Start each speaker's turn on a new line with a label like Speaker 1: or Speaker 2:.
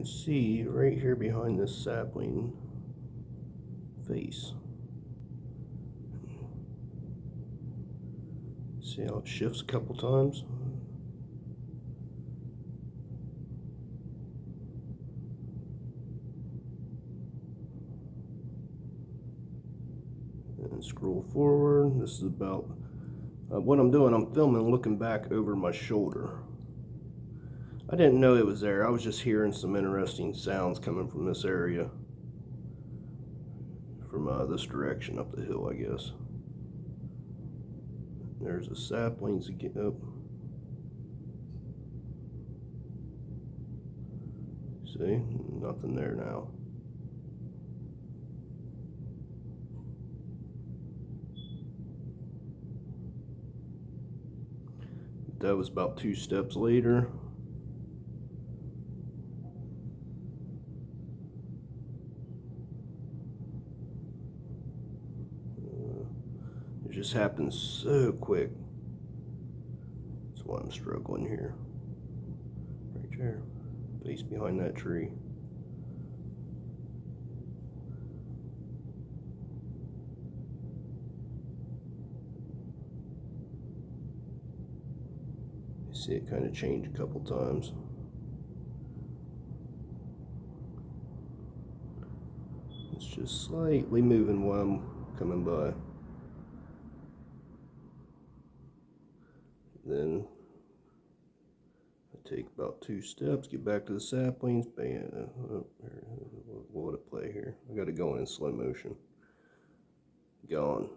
Speaker 1: can see right here behind this sapling face. See how it shifts a couple times? And scroll forward. This is about what I'm doing. I'm filming looking back over my shoulder. I didn't know it was there. I was just hearing some interesting sounds coming from this area. From this direction up the hill, I guess. There's the saplings again. Oh. See? Nothing there now. That was about 2 steps later. It just happens so quick. That's why I'm struggling here. Right there. Face behind that tree. See it kind of change a couple times. It's just slightly moving while I'm coming by. Then I take about 2 steps, get back to the saplings, bam. What would it play here? I gotta go in slow motion. Gone.